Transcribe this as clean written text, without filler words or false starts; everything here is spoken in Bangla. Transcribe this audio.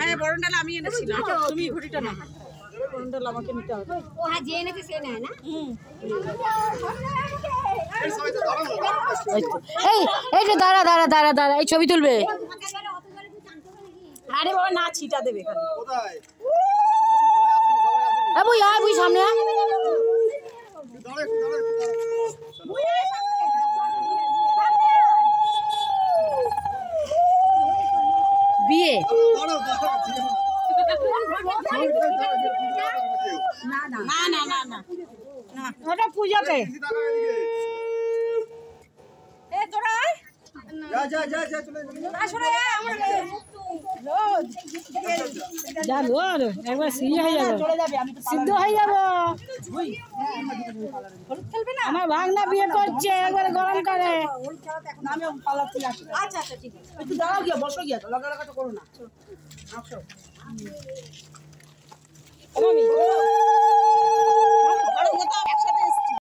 হ্যাঁ বড় ডাল আমি এনেছিলাম, তুমি ঘড়িটা নাও। বড় ডাল আমাকে নিতে হবে। ও হ্যাঁ যে এনেছে সে নেয় না। এই যে দাঁড়া দাঁড়া দাঁড়া দাঁড়া, এই ছবি তুলবে। আরে বাবা না, ছিটা দেবে এখানে। বুঝ সামনে বিয়ে না না না না না না, ওটা পূজাতে। এ তোরা যা যা যা যা চলে যা, আসলে আমরা যা লোর একবার সিয়ে হয়ে যাবে, সিদ্ধ হয়ে যাবো। আমার ভাগনা বিয়ে করছে, একবার গরম করে। আচ্ছা আচ্ছা ঠিক আছে, একটু দাঁড়াও গিয়া, বসো গিয়া, লাগা লাগা তো করো না। আসো আমি